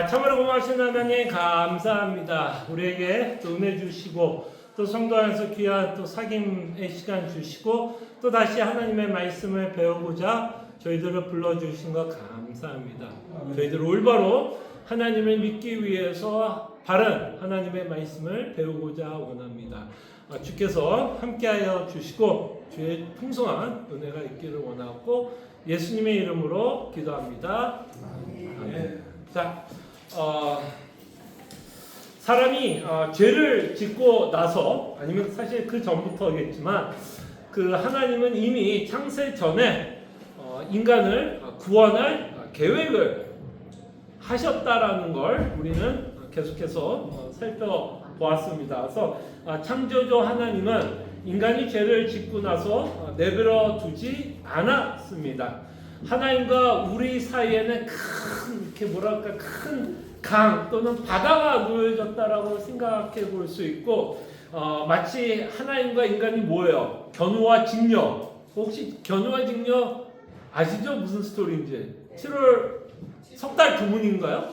참으로 고마우신 하나님 감사합니다. 우리에게 또 은혜 주시고 또 성도 안에서 귀한 또 사귐의 시간 주시고 또 다시 하나님의 말씀을 배우고자 저희들을 불러주신 것 감사합니다. 저희들 올바로 하나님을 믿기 위해서 바른 하나님의 말씀을 배우고자 원합니다. 주께서 함께하여 주시고 주의 풍성한 은혜가 있기를 원하고 예수님의 이름으로 기도합니다. 아멘. 자, 사람이 죄를 짓고 나서 아니면 사실 그 전부터겠지만 그 하나님은 이미 창세 전에 인간을 구원할 계획을 하셨다라는 걸 우리는 계속해서 살펴보았습니다. 그래서 창조주 하나님은 인간이 죄를 짓고 나서 내버려 두지 않았습니다. 하나님과 우리 사이에는 큰 강 또는 바다가 놓여졌다라고 생각해 볼 수 있고 마치 하나님과 인간이 뭐예요? 견우와 직녀. 혹시 견우와 직녀 아시죠? 무슨 스토리인지. 7월 석 달 두문인가요?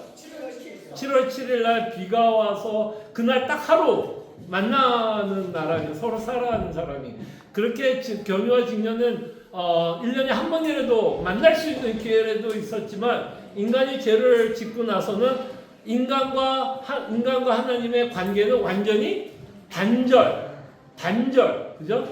7월 7일 날 비가 와서 그날 딱 하루 만나는 나라니 서로 사랑하는 사람이 그렇게 견우와 직녀는 1년에 한 번이라도 만날 수 있는 기회라도 있었지만 인간이 죄를 짓고 나서는 인간과 하나님의 관계는 완전히 그죠?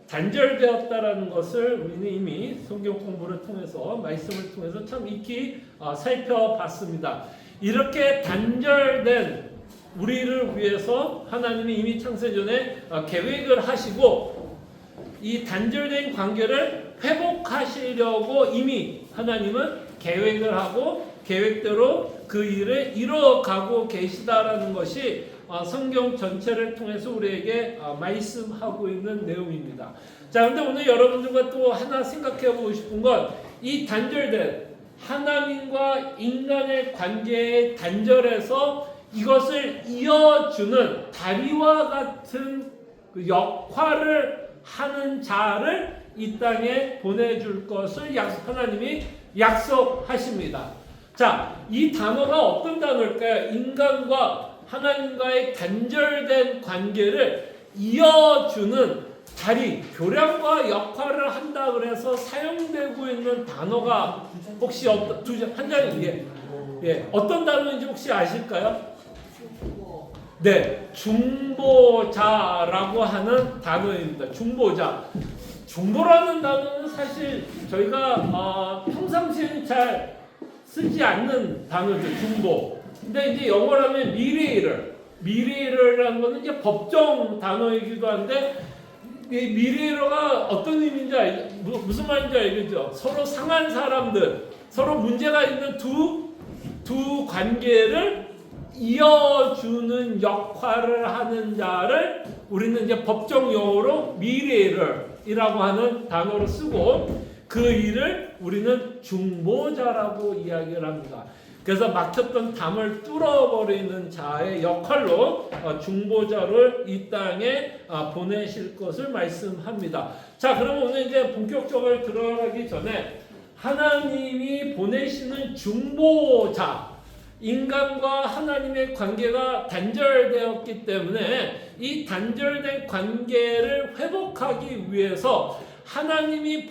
단절되었다라는 것을 우리는 이미 성경 공부를 통해서 말씀을 통해서 참 익히 살펴봤습니다. 이렇게 단절된 우리를 위해서 하나님이 이미 창세전에 계획을 하시고 이 단절된 관계를 회복하시려고 이미 하나님은 계획을 하고 계획대로 그 일을 이뤄가고 계시다라는 것이 성경 전체를 통해서 우리에게 말씀하고 있는 내용입니다. 자, 근데 오늘 여러분들과 또 하나 생각해 보고 싶은 건 이 단절된 하나님과 인간의 관계의 단절에서 이것을 이어주는 다리와 같은 그 역할을 하는 자를 이 땅에 보내줄 것을 하나님이 약속하십니다. 자, 이 단어가 어떤 단어일까요? 인간과 하나님과의 단절된 관계를 이어주는 다리, 교량과 역할을 한다 그래서 사용되고 있는 단어가 혹시 한 장이 어떤 단어인지 혹시 아실까요? 네, 중보자라고 하는 단어입니다. 중보자. 중보라는 단어는 사실 저희가 평상시에는 잘 쓰지 않는 단어죠. 중보. 근데 이제 영어로 하면 미레이러라는 거는 이제 법정 단어이기도 한데 이 미레이러가 어떤 의미인지 무슨 말인지 알겠죠? 서로 상한 사람들, 서로 문제가 있는 두 관계를 이어주는 역할을 하는 자를 우리는 이제 법정 용어로 미레이러이라고 하는 단어로 쓰고 그 일을 우리는 중보자라고 이야기를 합니다. 그래서 막혔던 담을 뚫어버리는 자의 역할로 중보자를 이 땅에 보내실 것을 말씀합니다. 자, 그럼 오늘 이제 본격적으로 들어가기 전에 하나님이 보내시는 중보자, 인간과 하나님의 관계가 단절되었기 때문에 이 단절된 관계를 회복하기 위해서 하나님이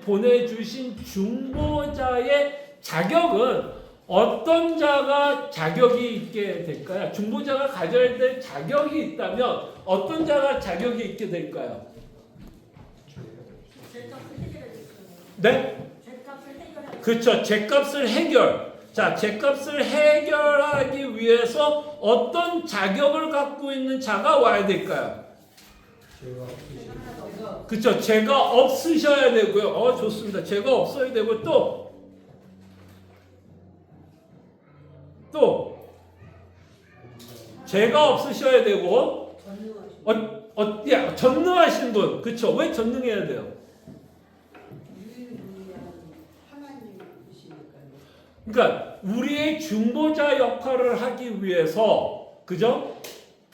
보내주신 중보자의 자격은 어떤 자가 자격이 있게 될까요? 중보자가 가져야 될 자격이 있다면 어떤 자가 자격이 있게 될까요? 네? 그렇죠. 죄값을 해결. 자, 죄값을 해결하기 위해서 어떤 자격을 갖고 있는 자가 와야 될까요? 그렇죠. 죄가 없으셔야 되고요. 좋습니다. 죄가 없어야 되고 또 죄가 없으셔야 되고 전능하신 분. 그렇죠. 왜 전능해야 돼요? 그러니까 우리의 중보자 역할을 하기 위해서 그죠?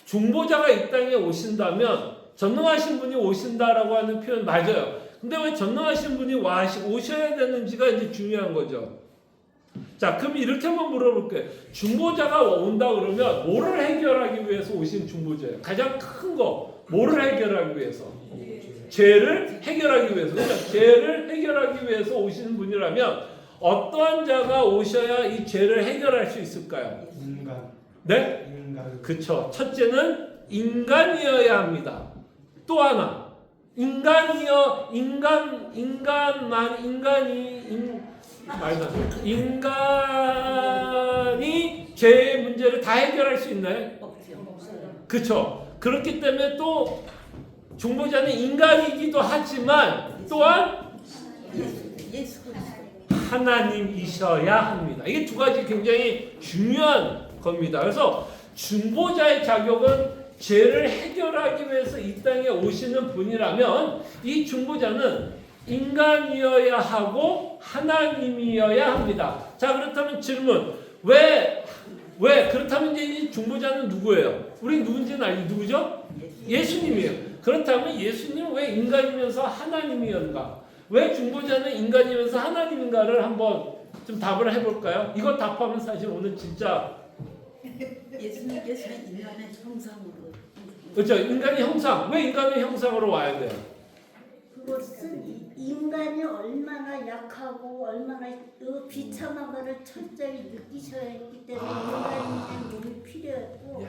중보자가 이 땅에 오신다면 전능하신 분이 오신다라고 하는 표현 맞아요. 근데 왜 전능하신 분이 오셔야 되는지가 이제 중요한 거죠. 자, 그럼 이렇게 한번 물어볼게요. 중보자가 온다 그러면 뭐를 해결하기 위해서 오신 중보자예요? 가장 큰 거, 뭐를 해결하기 위해서? 죄를 해결하기 위해서. 그러니까 죄를 해결하기 위해서 오시는 분이라면 어떠한 자가 오셔야 이 죄를 해결할 수 있을까요? 인간. 네? 인간. 그쵸. 첫째는 인간이어야 합니다. 또 하나, 인간이 죄의 문제를 다 해결할 수 있나요? 그쵸. 그렇기 때문에 또 중보자는 인간이기도 하지만 또한 하나님이셔야 합니다. 이게 두 가지 굉장히 중요한 겁니다. 그래서 중보자의 자격은 죄를 해결하기 위해서 이 땅에 오시는 분이라면 이 중보자는 인간이어야 하고 하나님이어야 합니다. 자, 그렇다면 질문. 왜 그렇다면 이제 이 중보자는 누구예요? 우리 누군지는 누구죠? 예수님이에요. 그렇다면 예수님은 왜 인간이면서 하나님이었는가? 왜 중보자는 인간이면서 하나님인가를 한번 좀 답을 해볼까요? 이거 답하면 사실 오늘 진짜 예수님께서 인간의 형상으로. 그렇죠. 인간의 형상. 왜 인간의 형상으로 와야 돼요? 그것은 인간이 얼마나 약하고 얼마나 비참한 것을 철저히 느끼셔야 했기 때문에 인간의 몸이 필요했고.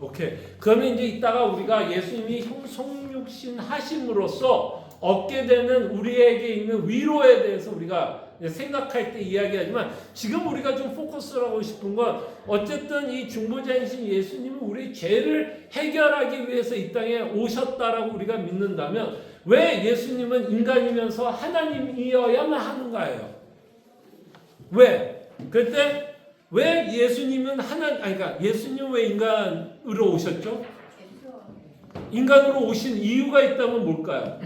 오케이. 그러면 이제 이따가 우리가 예수님이 성육신 하심으로써 얻게 되는 우리에게 있는 위로에 대해서 우리가 생각할 때 이야기하지만 지금 우리가 좀 포커스를 하고 싶은 건 어쨌든 이 중보자이신 예수님은 우리 죄를 해결하기 위해서 이 땅에 오셨다라고 우리가 믿는다면 왜 예수님은 인간이면서 하나님이어야만 하는가예요? 왜? 그때 왜 예수님은 그러니까 예수님 왜 인간으로 오셨죠? 인간으로 오신 이유가 있다면 뭘까요?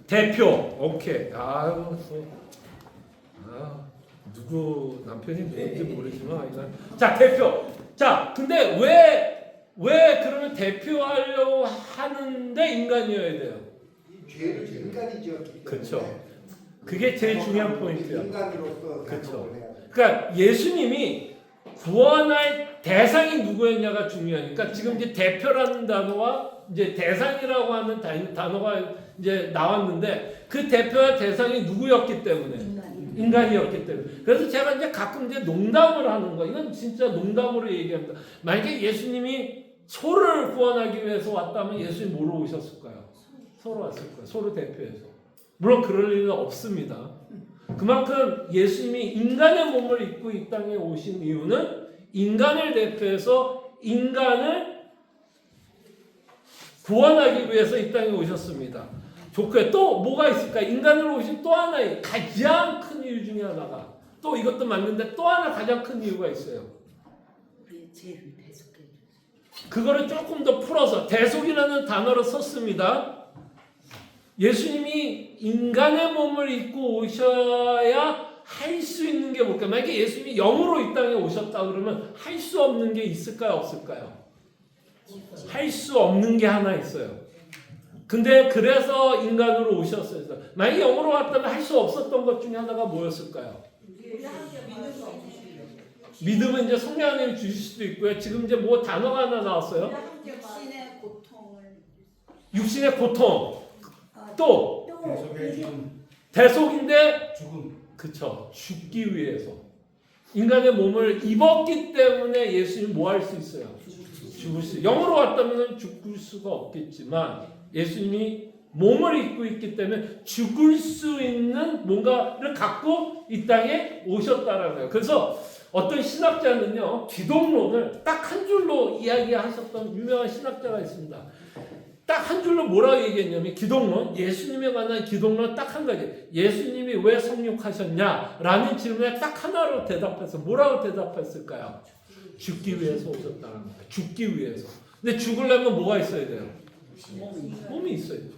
대표. 오케이. 누구 남편이 누군지 모르지만 자, 대표. 자, 근데 왜 그러면 대표하려고 하는데 인간이어야 돼요? 죄를 인간이 지었기 때문에. 그렇죠. 그게 제일 중요한 포인트야. 인간으로서 그렇죠. 해야 돼. 그러니까 예수님이 구원할 대상이 누구였냐가 중요하니까 지금 이제 대표라는 단어와 이제 대상이라고 하는 단어가 이제 나왔는데 그 대표와 대상이 누구였기 때문에 인간이었기 때문에. 그래서 제가 이제 가끔 이제 농담을 하는 거, 이건 진짜 농담으로 얘기합니다. 만약에 예수님이 소를 구원하기 위해서 왔다면 예수님 뭐로 오셨을까요? 소로 왔을 거예요. 소를 대표해서. 물론 그럴 일은 없습니다. 그만큼 예수님이 인간의 몸을 입고 이 땅에 오신 이유는 인간을 대표해서 인간을 구원하기 위해서 이 땅에 오셨습니다. 좋고요. 또 뭐가 있을까? 인간으로 오신 또 하나의 가장 큰 이유 중에 하나가 또 이것도 맞는데 또 하나 가장 큰 이유가 있어요. 우리의 죄를 대속해 주세요. 그거를 조금 더 풀어서 대속이라는 단어를 썼습니다. 예수님이 인간의 몸을 입고 오셔야 할 수 있는 게 뭘까요? 만약에 예수님이 영으로 이 땅에 오셨다 그러면 할 수 없는 게 있을까요? 없을까요? 할 수 없는 게 하나 있어요. 근데 그래서 인간으로 오셨어요. 만약에 영으로 왔다면 할 수 없었던 것 중에 하나가 뭐였을까요? 믿음은 이제 성령 하나님이 주실 수도 있고요. 지금 이제 뭐 단어가 하나 나왔어요? 육신의 고통을. 육신의 고통. 또 대속의 죽음. 대속인데 죽음. 그쵸. 죽기 위해서. 인간의 몸을 입었기 때문에 예수님이 뭐 할 수 있어요? 죽을 수. 영으로 왔다면 죽을 수가 없겠지만 예수님이 몸을 입고 있기 때문에 죽을 수 있는 뭔가를 갖고 이 땅에 오셨다라는 거예요. 그래서 어떤 신학자는요, 기독론을 딱 한 줄로 이야기하셨던 유명한 신학자가 있습니다. 딱 한 줄로 뭐라고 얘기했냐면 기독론, 예수님에 관한 기독론 딱 한 가지. 예수님이 왜 성육하셨냐? 라는 질문에 딱 하나로 대답해서 뭐라고 대답했을까요? 죽기 위해서 오셨다는 거예요. 죽기 위해서. 근데 죽으려면 뭐가 있어야 돼요? 몸이 있어야 돼요.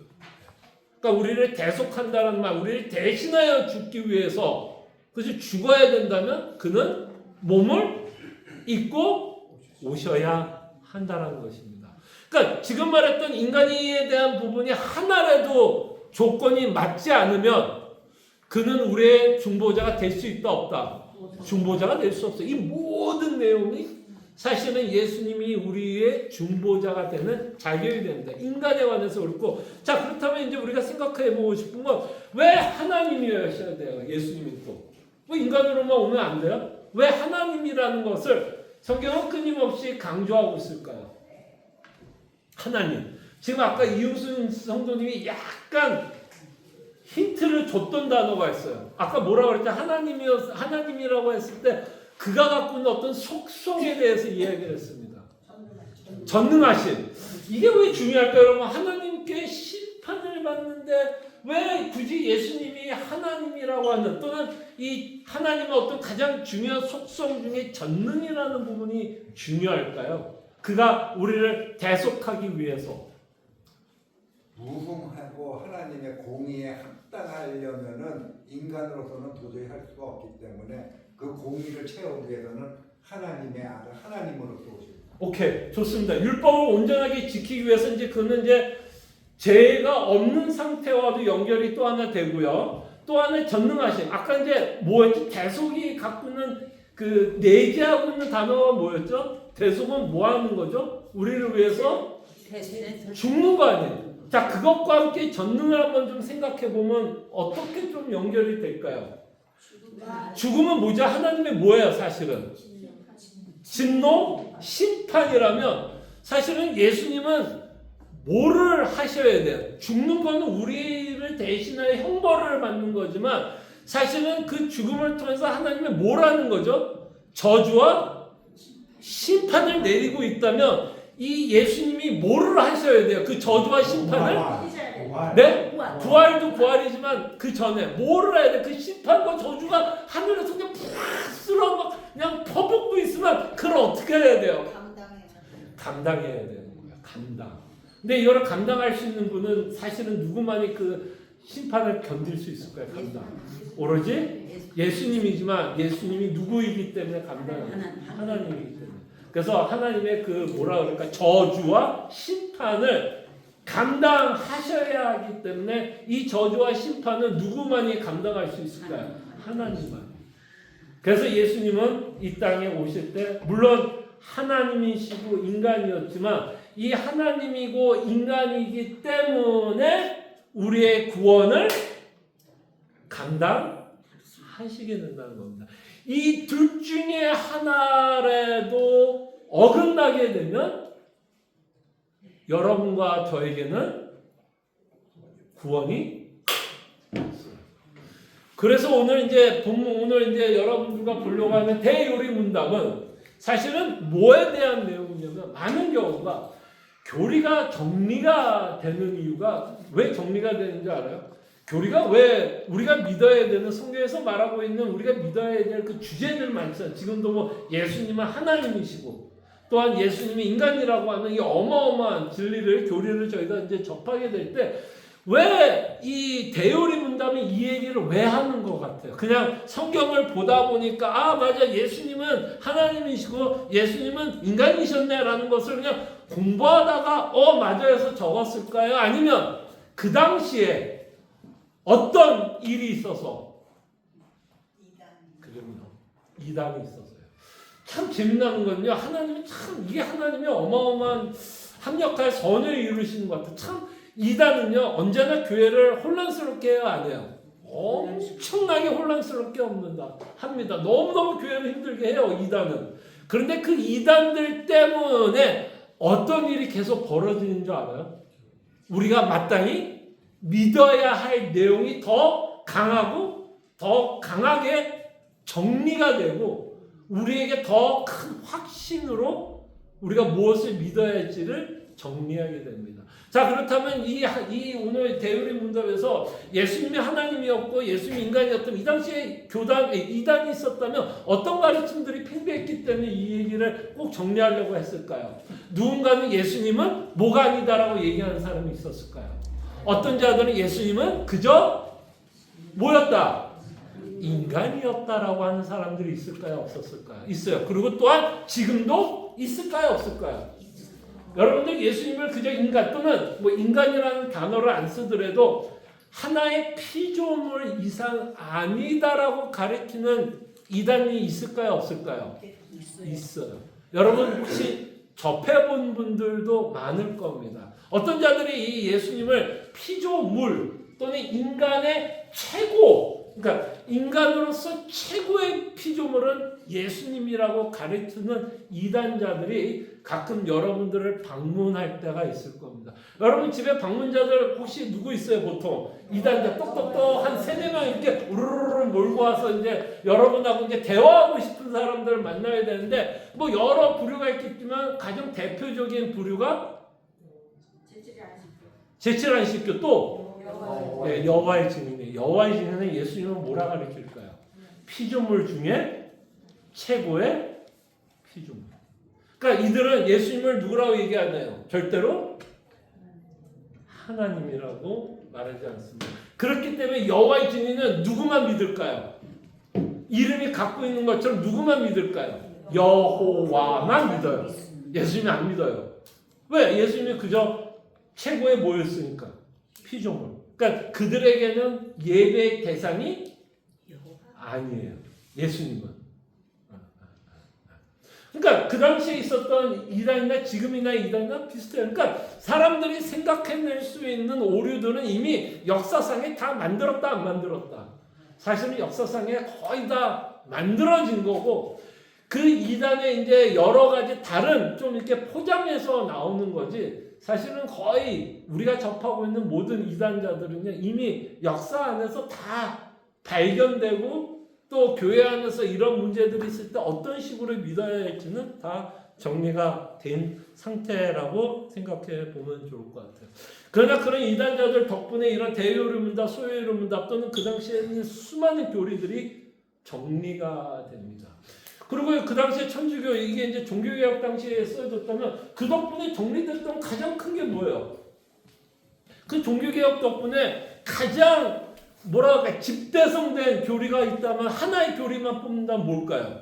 그러니까 우리를 대속한다는 말, 우리를 대신하여 죽기 위해서 그래서 죽어야 된다면 그는 몸을 입고 오셔야 한다는 것입니다. 그러니까 지금 말했던 인간에 대한 부분이 하나라도 조건이 맞지 않으면 그는 우리의 중보자가 될 수 있다 없다? 중보자가 될 수 없어. 이 모든 내용이 사실은 예수님이 우리의 중보자가 되는 자격이 됩니다. 인간에 관해서 그렇고, 자 그렇다면 이제 우리가 생각해 보고 싶은 건 왜 하나님이어야 돼요? 예수님이 또 뭐 인간으로만 오면 안 돼요? 왜 하나님이라는 것을 성경은 끊임없이 강조하고 있을까요? 하나님. 지금 아까 이우순 성도님이 약간 힌트를 줬던 단어가 있어요. 아까 뭐라고 그랬죠? 하나님이라고 했을 때 그가 갖고 있는 어떤 속성에 대해서 이야기를 했습니다. 전능하신. 이게 왜 중요할까요? 여러분, 하나님께 심판을 받는데 왜 굳이 예수님이 하나님이라고 하는, 또는 이 하나님의 어떤 가장 중요한 속성 중에 전능이라는 부분이 중요할까요? 그가 우리를 대속하기 위해서. 무궁하고 하나님의 공의에 합당하려면은 인간으로서는 도저히 할 수가 없기 때문에 그 공의를 채우기 위해서는 하나님의 아들 하나님으로서 오십니다. 오케이, 좋습니다. 율법을 온전하게 지키기 위해서 이제 그는 이제 죄가 없는 상태와도 연결이 또 하나 되고요. 또 하나 전능하신. 아까 이제 뭐였지? 대속이 갖고 있는 그 내재하고 있는 단어가 뭐였죠? 대속은 뭐 하는 거죠? 우리를 위해서 죽는 거 아니에요? 자, 그것과 함께 전능을 한번 좀 생각해 보면 어떻게 좀 연결이 될까요? 죽음은 뭐죠? 하나님의 뭐예요, 사실은? 진노, 심판이라면 사실은 예수님은 뭐를 하셔야 돼요? 죽는 거는 우리를 대신하여 형벌을 받는 거지만 사실은 그 죽음을 통해서 하나님이 뭘 하는 거죠? 저주와 심판을 내리고 있다면 이 예수님이 뭐를 하셔야 돼요? 그 저주와 심판을? 네? 부활도 부활이지만 그 전에 뭐를 해야 돼? 그 심판과 저주가 하늘에서 그냥 푹 쓸어 막 그냥 퍼붓고 있으면 그걸 어떻게 해야 돼요? 감당해야 되는 거예요. 감당. 근데 이거를 감당할 수 있는 분은 사실은 누구만이 그 심판을 견딜 수 있을까요? 감당. 오로지 예수님이지만 예수님이 누구이기 때문에 감당하는 하나님이기 때문에. 그래서 하나님의 그 뭐라 그럴까 저주와 심판을 감당하셔야 하기 때문에 이 저주와 심판은 누구만이 감당할 수 있을까요? 하나님만. 그래서 예수님은 이 땅에 오실 때 물론 하나님이시고 인간이었지만 이 하나님이고 인간이기 때문에 우리의 구원을 감당하시게 된다는 겁니다. 이 둘 중에 하나라도 어긋나게 되면 여러분과 저에게는 구원이 없어요. 그래서 오늘 이제 여러분들과 보려고 하는 대요리 문답은 사실은 뭐에 대한 내용이냐면 많은 경우가 교리가 정리가 되는 이유가 왜 정리가 되는지 알아요? 교리가 왜 우리가 믿어야 되는 성경에서 말하고 있는 우리가 믿어야 될 그 주제들 많잖아요. 지금도 뭐 예수님은 하나님이시고 또한 예수님이 인간이라고 하는 이 어마어마한 진리를 교리를 저희가 이제 접하게 될 때 왜 이 대요리 문답이 이 얘기를 왜 하는 것 같아요? 그냥 성경을 보다 보니까 아 맞아 예수님은 하나님이시고 예수님은 인간이셨네라는 것을 그냥 공부하다가 맞아 해서 적었을까요? 아니면 그 당시에 어떤 일이 있어서 이단이 있어서요. 참 재미나는 건요. 하나님이 참 이게 하나님이 어마어마한 합력할 선을 이루시는 것 같아요. 참 이단은요 언제나 교회를 혼란스럽게 해요, 안 해요? 엄청나게 혼란스럽게 합니다. 너무너무 교회를 힘들게 해요, 이단은. 그런데 그 이단들 때문에 어떤 일이 계속 벌어지는 줄 알아요? 우리가 마땅히 믿어야 할 내용이 더 강하고 더 강하게 정리가 되고 우리에게 더 큰 확신으로 우리가 무엇을 믿어야 할지를 정리하게 됩니다. 자, 그렇다면 이 오늘 대요리 문답에서 예수님이 하나님이었고 예수님이 인간이었던 이 당시에 이단이 있었다면 어떤 가르침들이 팽배했기 때문에 이 얘기를 꼭 정리하려고 했을까요? 누군가는 예수님은 뭐가 아니다라고 얘기하는 사람이 있었을까요? 어떤 자들은 예수님은 그저 뭐였다? 인간이었다라고 하는 사람들이 있을까요? 없었을까요? 있어요. 그리고 또한 지금도 있을까요? 없을까요? 여러분들 예수님을 그저 인간 또는 뭐 인간이라는 단어를 안 쓰더라도 하나의 피조물 이상 아니다라고 가르치는 이단이 있을까요? 없을까요? 있어요. 여러분 혹시 접해본 분들도 많을 겁니다. 어떤 자들이 이 예수님을 피조물 또는 인간의 최고, 그러니까 인간으로서 최고의 피조물은 예수님이라고 가르치는 이단자들이 가끔 여러분들을 방문할 때가 있을 겁니다. 여러분 집에 방문자들 혹시 누구 있어요? 보통 이단자 똑똑똑 한 3-4명 이렇게 우르르르 몰고 와서 이제 여러분하고 이제 대화하고 싶은 사람들을 만나야 되는데 뭐 여러 부류가 있겠지만 가장 대표적인 부류가 제칠 안식교 또 네, 여호와의 증인이에요. 여호와의 증인은 예수님은 뭐라 가르칠까요? 피조물 중에 최고의 피조물. 그러니까 이들은 예수님을 누구라고 얘기하나요? 절대로 하나님이라고 말하지 않습니다. 그렇기 때문에 여호와의 증인은 누구만 믿을까요? 이름이 갖고 있는 것처럼 누구만 믿을까요? 여호와만 믿어요. 예수님이 안 믿어요. 왜? 예수님이 그저 최고의 뭐였으니까? 피조물. 그러니까 그들에게는 예배의 대상이 아니에요. 예수님은. 그러니까 그 당시에 있었던 이단이나 지금이나 이단이나 비슷해요. 그러니까 사람들이 생각해낼 수 있는 오류들은 이미 역사상에 다 만들었다 안 만들었다. 사실은 역사상에 거의 다 만들어진 거고 그 이단의 이제 여러 가지 다른 좀 이렇게 포장해서 나오는 거지. 사실은 거의 우리가 접하고 있는 모든 이단자들은요 이미 역사 안에서 다 발견되고 또 교회 안에서 이런 문제들이 있을 때 어떤 식으로 믿어야 할지는 다 정리가 된 상태라고 생각해 보면 좋을 것 같아요. 그러나 그런 이단자들 덕분에 이런 대요리문답, 소요리문답 또는 그 당시에 있는 수많은 교리들이 정리가 됩니다. 그리고 그 당시에 천주교 이게 이제 종교개혁 당시에 써졌다면 그 덕분에 정리됐던 가장 큰 게 뭐예요? 그 종교개혁 덕분에 가장 뭐라 할까 집대성된 교리가 있다면 하나의 교리만 뽑는다면 뭘까요?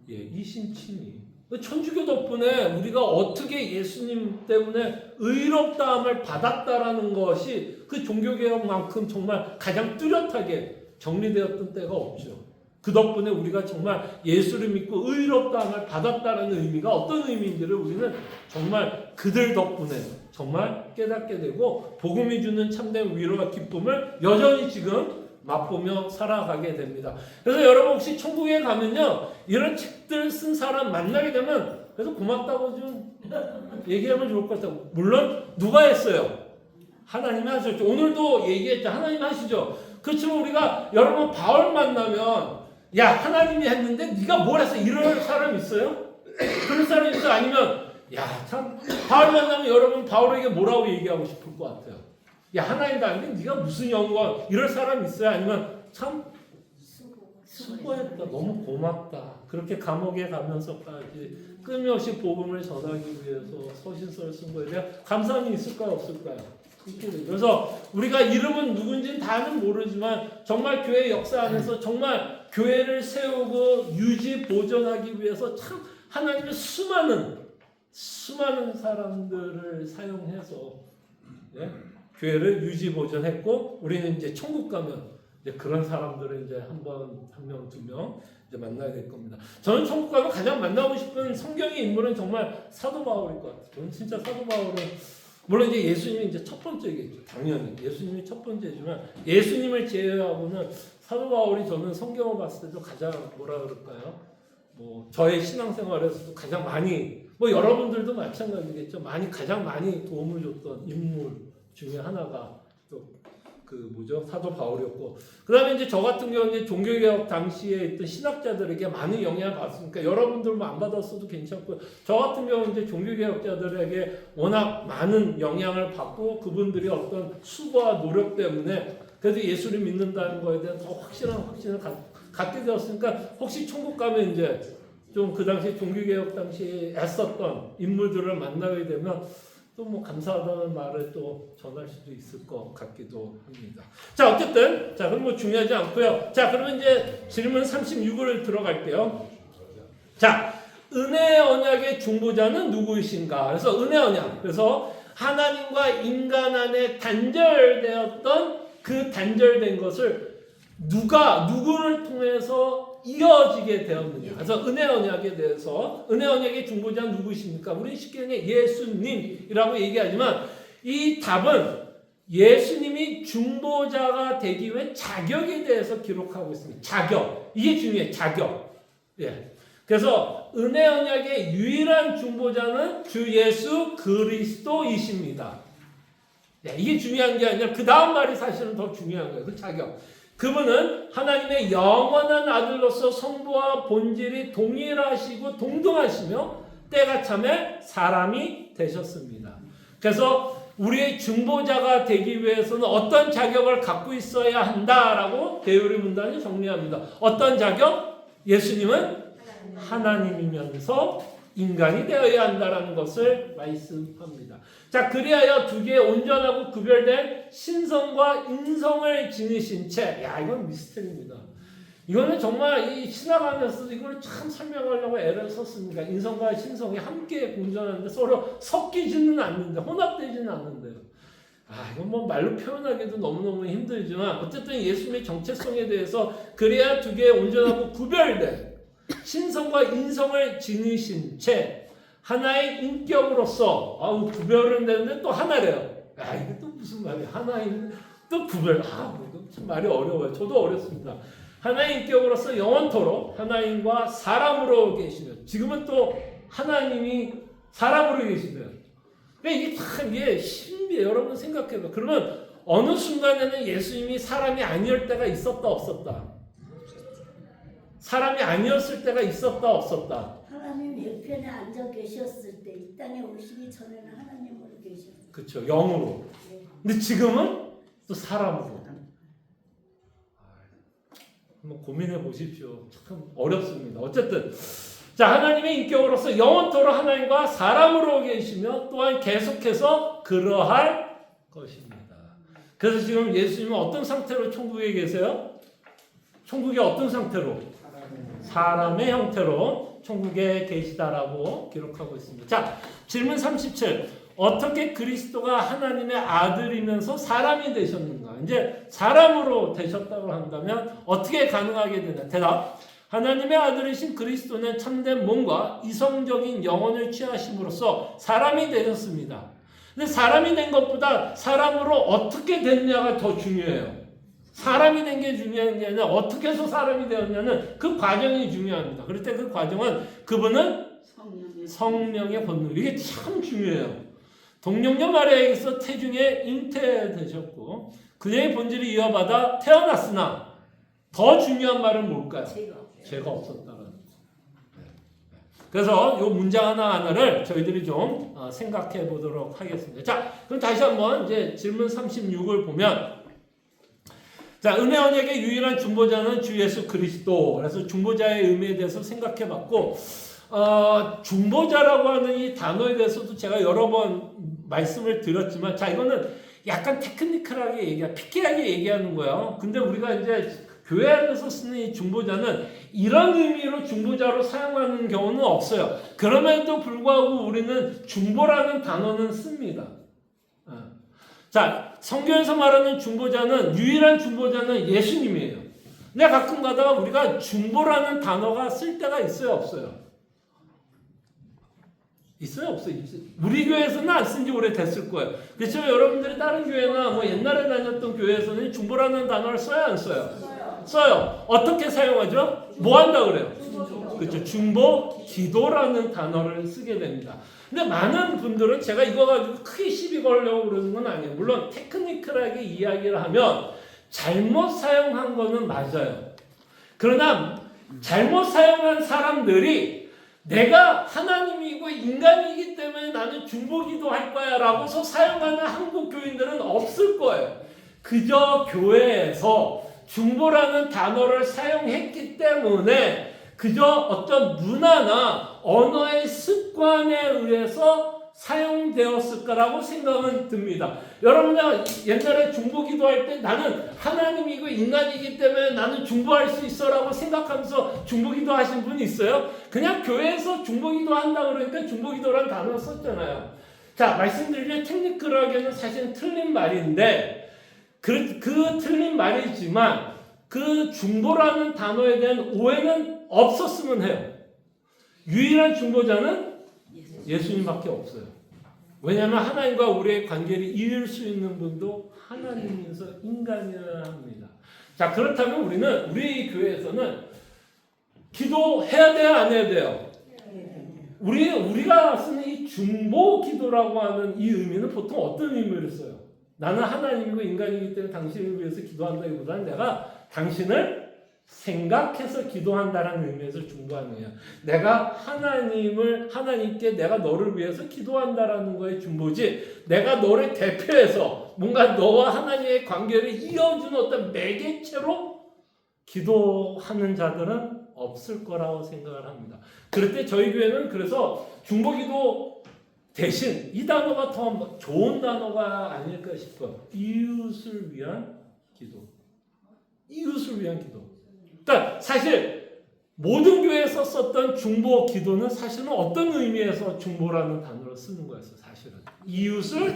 예, 이신칭의. 천주교 덕분에 우리가 어떻게 예수님 때문에 의롭다함을 받았다라는 것이 그 종교개혁만큼 정말 가장 뚜렷하게 정리되었던 때가 없죠. 그 덕분에 우리가 정말 예수를 믿고 의롭다함을 받았다는 의미가 어떤 의미인지를 우리는 정말 그들 덕분에 정말 깨닫게 되고 복음이 주는 참된 위로와 기쁨을 여전히 지금 맛보며 살아가게 됩니다. 그래서 여러분 혹시 천국에 가면요 이런 책들 쓴 사람 만나게 되면 그래서 고맙다고 좀 얘기하면 좋을 것 같아요. 물론 누가 했어요? 하나님이 하셨죠. 오늘도 얘기했죠. 하나님 하시죠. 그렇지만 우리가 여러분 바울 만나면 야 하나님이 했는데 네가 뭘 했어? 이럴 사람 있어요? 그런 사람 있어? 아니면 야 참 바울 만나면 여러분 바울에게 뭐라고 얘기하고 싶을 것 같아요? 야 하나님도 아닌데 네가 무슨 영광 이럴 사람 있어요? 아니면 참 수고했다 너무 고맙다 그렇게 감옥에 가면서까지 끊임없이 복음을 전하기 위해서 서신서를 쓴 거에 대한 감사함이 있을까요? 없을까요? 그래서 우리가 이름은 누군지는 다는 모르지만 정말 교회 역사 안에서 정말 교회를 세우고 유지 보존하기 위해서 참 하나님의 수많은 사람들을 사용해서 예? 교회를 유지 보존했고 우리는 이제 천국 가면 이제 그런 사람들을 이제 한 명, 2명 이제 만나야 될 겁니다. 저는 천국 가면 가장 만나고 싶은 성경의 인물은 정말 사도 바울일 것 같아요. 저는 진짜 사도 바울은 물론 이제 예수님이 이제 첫 번째겠죠. 당연히 예수님이 첫 번째지만 예수님을 제외하고는 사도 바울이 저는 성경을 봤을 때도 가장 뭐라 그럴까요? 뭐 저의 신앙생활에서도 가장 많이 뭐 여러분들도 마찬가지겠죠. 가장 많이 도움을 줬던 인물 중에 하나가 또 그 뭐죠 사도 바울이었고 그다음에 이제 저 같은 경우는 종교개혁 당시에 있던 신학자들에게 많은 영향을 받았으니까 여러분들 뭐 안 받았어도 괜찮고 저 같은 경우는 이제 종교개혁자들에게 워낙 많은 영향을 받고 그분들이 어떤 수고와 노력 때문에 그래도 예수를 믿는다는 거에 대한 더 확신을 갖게 되었으니까 혹시 천국 가면 이제 좀 그 당시 종교개혁 당시에 애썼던 인물들을 만나게 되면 또 뭐 감사하다는 말을 또 전할 수도 있을 것 같기도 합니다. 자 어쨌든 자 그럼 뭐 중요하지 않고요. 자 그러면 이제 질문 36을 들어갈게요. 자 은혜 언약의 중보자는 누구이신가? 그래서 은혜 언약. 그래서 하나님과 인간 안에 단절되었던 그 단절된 것을 누구를 통해서 이어지게 되었느냐. 그래서 은혜 언약에 대해서 은혜 언약의 중보자는 누구십니까? 우리 쉽게 그냥 예수님이라고 얘기하지만 이 답은 예수님이 중보자가 되기 위해 자격에 대해서 기록하고 있습니다. 자격. 이게 중요해요. 자격. 예. 그래서 은혜 언약의 유일한 중보자는 주 예수 그리스도이십니다. 네, 이게 중요한 게 아니라 그 다음 말이 사실은 더 중요한 거예요. 그 자격. 그분은 하나님의 영원한 아들로서 성부와 본질이 동일하시고 동등하시며 때가 참에 사람이 되셨습니다. 그래서 우리의 중보자가 되기 위해서는 어떤 자격을 갖고 있어야 한다라고 대우리 문단이 정리합니다. 어떤 자격? 예수님은 하나님이면서 인간이 되어야 한다라는 것을 말씀합니다. 자, 그리하여 두 개의 온전하고 구별된 신성과 인성을 지니신 채, 야, 이건 미스터리입니다. 이거는 정말 이 신학하면서 이걸 참 설명하려고 애를 썼습니다. 인성과 신성이 함께 공존하는데 서로 섞이지는 않는데, 혼합되지는 않는데요. 아, 이건 뭐 말로 표현하기도 너무너무 힘들지만, 어쨌든 예수님의 정체성에 대해서 그래야 두 개의 온전하고 구별된 신성과 인성을 지니신 채 하나의 인격으로서 구별은 되는데 또 하나래요. 아, 이게 또 무슨 말이야? 하나인 또 구별. 이거 참 말이 어려워요. 저도 어렵습니다. 하나의 인격으로서 영원토록 하나님과 사람으로 계시면 지금은 또 하나님이 사람으로 계시대요. 그러니까 이게 참 이게 신비해요. 여러분 생각해봐. 그러면 어느 순간에는 예수님이 사람이 아니었을 때가 있었다 없었다. 사람이 아니었을 때가 있었다 없었다. 하나님 옆편에 앉아 계셨을 때 이 땅에 오시기 전에는 하나님으로 계셨어요. 그렇죠. 영으로. 근데 지금은 또 사람으로. 한번 고민해 보십시오. 참 어렵습니다. 어쨌든 자, 하나님의 인격으로서 영원토록 하나님과 사람으로 계시며 또한 계속해서 그러할 것입니다. 그래서 지금 예수님은 어떤 상태로 천국에 계세요? 천국에 어떤 상태로? 사람의 형태로 천국에 계시다라고 기록하고 있습니다. 자, 질문 37. 어떻게 그리스도가 하나님의 아들이면서 사람이 되셨는가? 이제 사람으로 되셨다고 한다면 어떻게 가능하게 되나? 대답. 하나님의 아들이신 그리스도는 참된 몸과 이성적인 영혼을 취하심으로써 사람이 되셨습니다. 근데 사람이 된 것보다 사람으로 어떻게 됐냐가 더 중요해요. 사람이 된 게 중요한 게 아니라 어떻게 해서 사람이 되었냐는 그 과정이 중요합니다. 그럴 때 그 과정은 그분은 성령의 권능. 이게 참 중요해요. 동령녀 마리아에게서 태중에 잉태되셨고 그녀의 본질을 이어받아 태어났으나 더 중요한 말은 뭘까요? 죄가 없었다는. 그래서 이 문장 하나하나를 저희들이 좀 생각해 보도록 하겠습니다. 자, 그럼 다시 한번 이제 질문 36을 보면, 자, 은혜 언약의 유일한 중보자는 주 예수 그리스도. 그래서 중보자의 의미에 대해서 생각해 봤고, 중보자라고 하는 이 단어에 대해서도 제가 여러 번 말씀을 드렸지만, 자, 이거는 약간 테크니컬하게 피키하게 얘기하는 거예요. 근데 우리가 이제 교회 안에서 쓰는 이 중보자는 이런 의미로 중보자로 사용하는 경우는 없어요. 그럼에도 불구하고 우리는 중보라는 단어는 씁니다. 자, 성경에서 말하는 중보자는, 유일한 중보자는 예수님이에요. 근데 가끔 가다가 우리가 중보라는 단어가 쓸 때가 있어요, 없어요? 있어요, 없어요? 우리 교회에서는 안 쓴 지 오래됐을 거예요. 그렇죠? 여러분들이 다른 교회나 뭐 옛날에 다녔던 교회에서는 중보라는 단어를 써요, 안 써요? 써요. 어떻게 사용하죠? 뭐 한다 그래요? 그렇죠. 중보, 기도라는 단어를 쓰게 됩니다. 근데 많은 분들은 제가 이거 가지고 크게 시비 걸려고 그러는 건 아니에요. 물론 테크니컬하게 이야기를 하면 잘못 사용한 거는 맞아요. 그러나 잘못 사용한 사람들이 내가 하나님이고 인간이기 때문에 나는 중보기도 할 거야 라고서 사용하는 한국 교인들은 없을 거예요. 그저 교회에서 중보라는 단어를 사용했기 때문에 그저 어떤 문화나 언어의 습관에 의해서 사용되었을 거라고 생각은 듭니다. 여러분이 옛날에 중보기도 할 때 나는 하나님이고 인간이기 때문에 나는 중보할 수 있어 라고 생각하면서 중보기도 하신 분이 있어요? 그냥 교회에서 중보기도 한다 그러니까 중보기도라는 단어를 썼잖아요. 자, 말씀드린 테크니컬하게는 사실은 틀린 말인데 그 틀린 말이지만 그 중보라는 단어에 대한 오해는 없었으면 해요. 유일한 중보자는 예수님밖에 없어요. 왜냐하면 하나님과 우리의 관계를 이을 수 있는 분도 하나님이면서 인간이어야 합니다. 자, 그렇다면 우리는 우리 교회에서는 기도해야 돼요, 안 해야 돼요? 우리가 쓰는 이 중보 기도라고 하는 이 의미는 보통 어떤 의미를 써요? 나는 하나님이고 인간이기 때문에 당신을 위해서 기도한다기보다는 내가 당신을 생각해서 기도한다라는 의미에서 중보하는 거예요. 내가 하나님께 내가 너를 위해서 기도한다라는 거에 중보지, 내가 너를 대표해서 뭔가 너와 하나님의 관계를 이어주는 어떤 매개체로 기도하는 자들은 없을 거라고 생각을 합니다. 그럴 때 저희 교회는 그래서 중보기도 대신 이 단어가 더 좋은 단어가 아닐까 싶어요. 이웃을 위한 기도. 이웃을 위한 기도. 그러니까 사실 모든 교회에서 썼던 중보 기도는 사실은 어떤 의미에서 중보라는 단어를 쓰는 거였어. 사실은 이웃을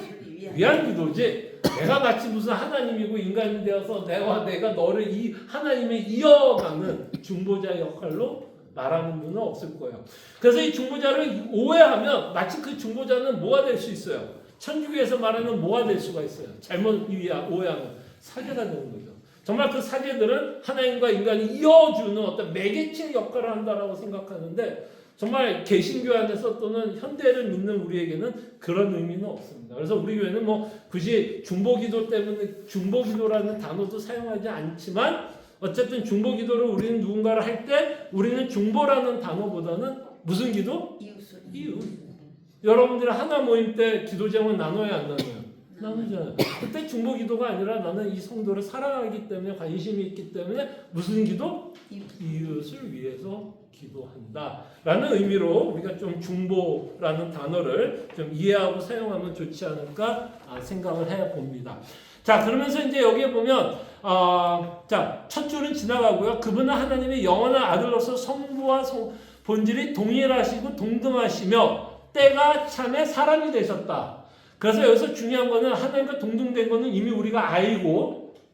위한 기도지. 내가 마치 무슨 하나님이고 인간이 되어서 내가 너를 이 하나님에 이어가는 중보자 역할로 말하는 분은 없을 거예요. 그래서 이 중보자를 오해하면 마치 그 중보자는 뭐가 될 수 있어요? 천주교에서 말하는 뭐가 될 수가 있어요? 잘못 오해하면 사제가 되는 거죠. 정말 그 사제들은 하나님과 인간이 이어주는 어떤 매개체 역할을 한다라고 생각하는데 정말 개신교 안에서 또는 현대를 믿는 우리에게는 그런 의미는 없습니다. 그래서 우리 교회는 뭐 굳이 중보기도 때문에 중보기도라는 단어도 사용하지 않지만 어쨌든 중보기도를 우리는 누군가를 할 때 우리는 중보라는 단어보다는 무슨 기도? 이웃. 여러분들 하나 모임 때 기도 제목 나눠야 안 나눠요? 나누잖아요. 그때 중보기도가 아니라 나는 이 성도를 사랑하기 때문에 관심이 있기 때문에 무슨 기도? 이웃을 위해서 기도한다 라는 의미로 우리가 좀 중보라는 단어를 좀 이해하고 사용하면 좋지 않을까 생각을 해봅니다. 자, 그러면서 이제 여기에 보면 자, 첫 줄은 지나가고요. 그분은 하나님의 영원한 아들로서 성부와 본질이 동일하시고 동등하시며 때가 참에 사람이 되셨다. 그래서 여기서 중요한 거는 하나님과 동등된 거는 이미 우리가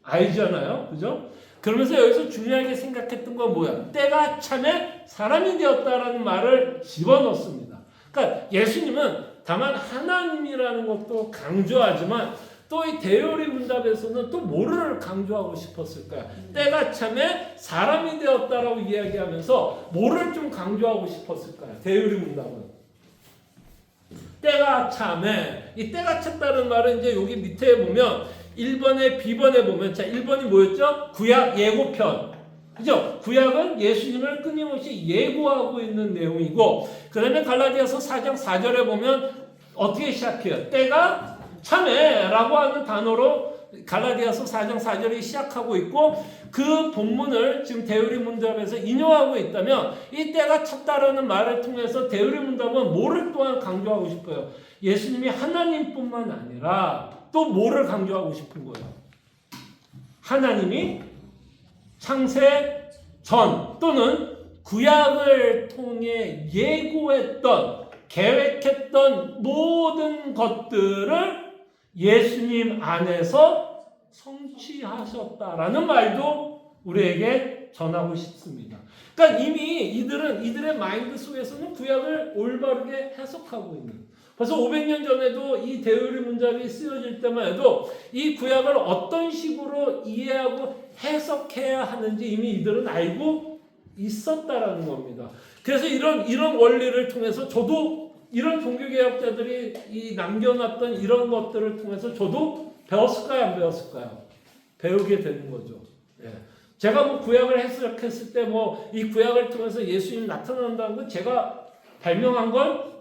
알잖아요. 그죠? 그러면서 여기서 중요하게 생각했던 건 뭐야? 때가 참에 사람이 되었다라는 말을 집어넣습니다. 그러니까 예수님은 다만 하나님이라는 것도 강조하지만 또 이 대요리 문답에서는 또 뭐를 강조하고 싶었을까요? 때가 참에 사람이 되었다라고 이야기하면서 뭐를 좀 강조하고 싶었을까요? 대요리 문답은. 때가 참에, 이 때가 찼다는 말은 이제 여기 밑에 보면 1번에 B번에 보면, 자, 1번이 뭐였죠? 구약 예고편. 그죠? 구약은 예수님을 끊임없이 예고하고 있는 내용이고, 그 다음에 갈라디아서 4장 4절에 보면 어떻게 시작해요? 때가 참에라고 하는 단어로 갈라디아서 4장 4절이 시작하고 있고, 그 본문을 지금 대요리 문답에서 인용하고 있다면 이 때가 찼다라는 말을 통해서 대요리 문답은 뭐를 또한 강조하고 싶어요? 예수님이 하나님뿐만 아니라 또 뭐를 강조하고 싶은 거예요? 하나님이 창세 전 또는 구약을 통해 예고했던 계획했던 모든 것들을 예수님 안에서 성취하셨다라는 말도 우리에게 전하고 싶습니다. 그러니까 이미 이들의 마인드 속에서는 구약을 올바르게 해석하고 있는. 벌써 500년 전에도 이 대요리 문답이 쓰여질 때만 해도 이 구약을 어떤 식으로 이해하고 해석해야 하는지 이미 이들은 알고 있었다라는 겁니다. 그래서 이런 원리를 통해서 저도 이런 종교개혁자들이 이 남겨놨던 이런 것들을 통해서 저도 배웠을까요? 안 배웠을까요? 배우게 되는 거죠. 예. 제가 뭐 구약을 해석했을 때 뭐 이 구약을 통해서 예수님이 나타난다는 건 제가 발명한 건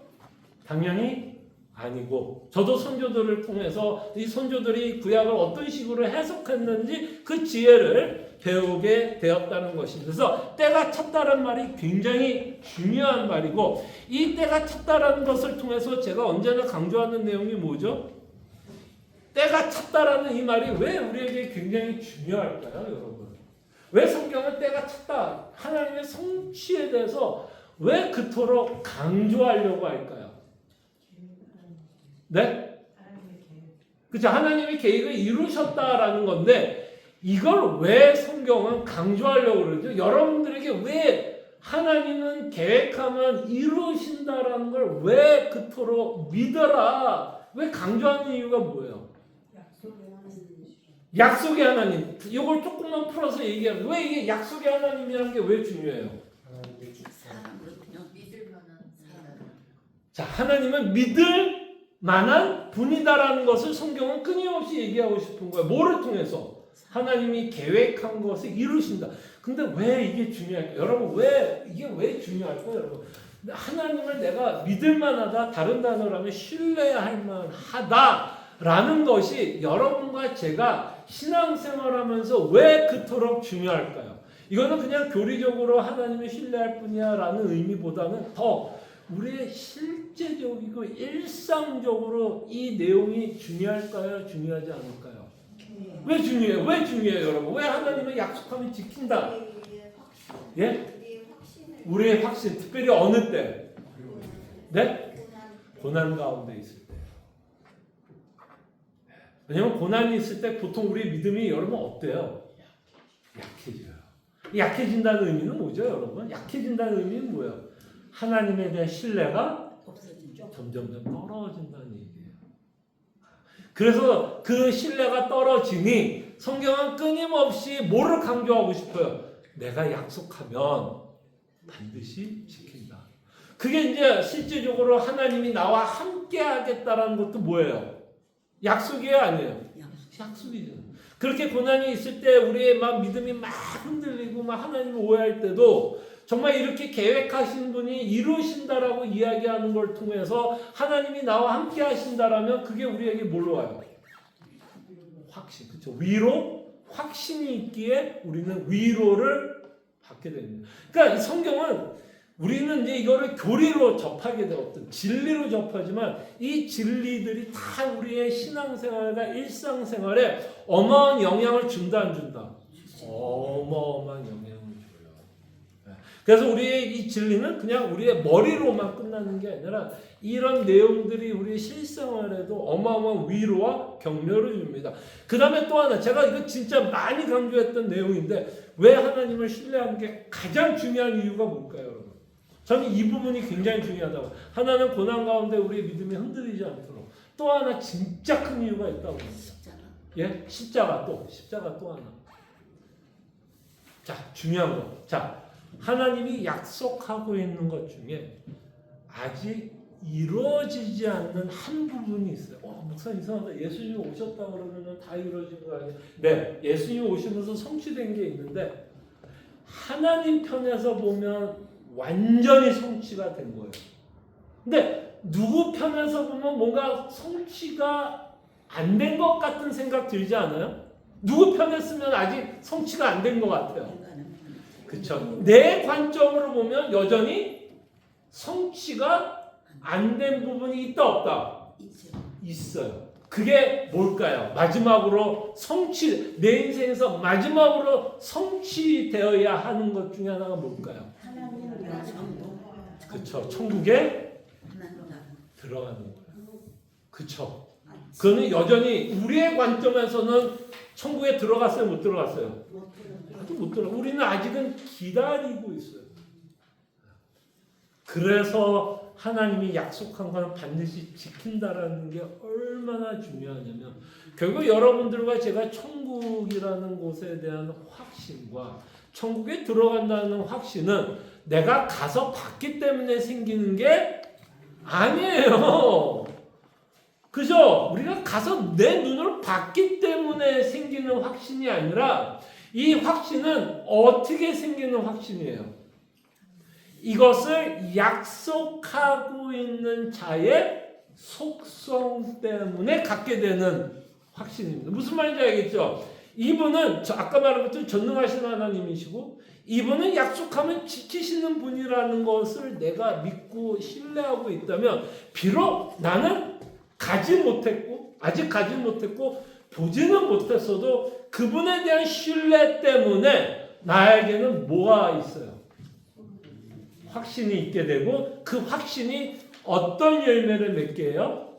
당연히 아니고, 저도 선조들을 통해서 이 선조들이 구약을 어떤 식으로 해석했는지 그 지혜를 배우게 되었다는 것입니다. 그래서 때가 찼다는 말이 굉장히 중요한 말이고, 이 때가 찼다라는 것을 통해서 제가 언제나 강조하는 내용이 뭐죠? 때가 찼다라는 이 말이 왜 우리에게 굉장히 중요할까요, 여러분? 왜 성경은 때가 찼다, 하나님의 성취에 대해서 왜 그토록 강조하려고 할까요? 네? 그렇죠. 하나님의 계획을 이루셨다라는 건데 이걸 왜 성경은 강조하려고 그러죠? 여러분들에게 왜 하나님은 계획하면 이루신다라는 걸 왜 그토록 믿어라? 왜 강조하는 이유가 뭐예요? 약속의 하나님. 이걸 조금만 풀어서 얘기하면 왜 이게 약속의 하나님이라는 게 왜 중요해요? 사람으로 그냥 믿을 만한 사람. 자, 하나님은 믿을 만한 분이다라는 것을 성경은 끊임없이 얘기하고 싶은 거예요. 뭐를 통해서? 하나님이 계획한 것을 이루신다. 근데 왜 이게 중요할까요? 여러분, 이게 왜 중요할까요, 여러분? 하나님을 내가 믿을 만하다, 다른 단어로 하면 신뢰할 만하다라는 것이 여러분과 제가 신앙생활하면서 왜 그토록 중요할까요? 이거는 그냥 교리적으로 하나님을 신뢰할 뿐이야 라는 의미보다는 더 우리의 실제적이고 일상적으로 이 내용이 중요할까요? 중요하지 않을까요? 왜 중요해요? 왜 중요해요, 여러분? 왜 하나님은 약속하면 지킨다? 예? 우리의 확신, 특별히 어느 때? 네? 고난 가운데 있을 때. 왜냐면 고난이 있을 때 보통 우리의 믿음이 여러분 어때요? 약해져요. 약해진다는 의미는 뭐죠, 여러분? 약해진다는 의미는 뭐예요? 하나님에 대한 신뢰가 없어지죠. 점점 떨어진다는 얘기예요. 그래서 그 신뢰가 떨어지니 성경은 끊임없이 뭐를 강조하고 싶어요? 내가 약속하면 반드시 지킨다. 그게 이제 실제적으로 하나님이 나와 함께 하겠다라는 것도 뭐예요? 약속이에요, 아니에요? 약속이죠. 그렇게 고난이 있을 때 우리의 막 믿음이 막 흔들리고 막 하나님을 오해할 때도 정말 이렇게 계획하신 분이 이루신다라고 이야기하는 걸 통해서 하나님이 나와 함께 하신다라면 그게 우리에게 뭘로 와요? 확신. 그렇죠? 위로, 확신이 있기에 우리는 위로를 받게 됩니다. 그러니까 이 성경은 우리는 이제 이거를 교리로 접하게 되었든 진리로 접하지만 이 진리들이 다 우리의 신앙생활과 일상생활에 어마어마한 영향을 준다 안 준다? 어마어마한 영향을 줘요. 그래서 우리의 이 진리는 그냥 우리의 머리로만 끝나는 게 아니라 이런 내용들이 우리의 실생활에도 어마어마한 위로와 격려를 줍니다. 그 다음에 또 하나 제가 이거 진짜 많이 강조했던 내용인데 왜 하나님을 신뢰하는 게 가장 중요한 이유가 뭘까요, 여러분? 저는 이 부분이 굉장히 중요하다고. 하나는 고난 가운데 우리의 믿음이 흔들리지 않도록. 또 하나 진짜 큰 이유가 있다고 합니다. 예? 십자가 또 하나. 자, 중요한 거. 자, 하나님이 약속하고 있는 것 중에 아직 이루어지지 않는 한 부분이 있어요. 목사님 이상하다. 예수님이 오셨다 그러면 다 이루어진 거 아니에요? 네, 예수님이 오시면서 성취된 게 있는데 하나님 편에서 보면 완전히 성취가 된 거예요. 근데 누구 편에서 보면 뭔가 성취가 안 된 것 같은 생각 들지 않아요? 누구 편에 쓰면 아직 성취가 안 된 것 같아요. 그렇죠. 내 관점으로 보면 여전히 성취가 안 된 부분이 있다 없다? 있어요. 그게 뭘까요? 마지막으로 내 인생에서 마지막으로 성취되어야 하는 것 중에 하나가 뭘까요? 그렇죠. 천국에 들어가는 거예요. 그렇죠. 그거는 여전히 우리의 관점에서는 천국에 들어갔어요, 못 들어갔어요? 못 들어. 우리는 아직은 기다리고 있어요. 그래서 하나님이 약속한 것은 반드시 지킨다라는 게 얼마나 중요하냐면 결국 여러분들과 제가 천국이라는 곳에 대한 확신과 천국에 들어간다는 확신은 내가 가서 봤기 때문에 생기는 게 아니에요. 그죠? 우리가 가서 내 눈으로 봤기 때문에 생기는 확신이 아니라 이 확신은 어떻게 생기는 확신이에요? 이것을 약속하고 있는 자의 속성 때문에 갖게 되는 확신입니다. 무슨 말인지 알겠죠? 이분은 아까 말한 것처럼 전능하신 하나님이시고 이분은 약속하면 지키시는 분이라는 것을 내가 믿고 신뢰하고 있다면 비록 나는 아직 가지 못했고 보지는 못했어도 그분에 대한 신뢰 때문에 나에게는 뭐가 있어요? 확신이 있게 되고 그 확신이 어떤 열매를 맺게 해요?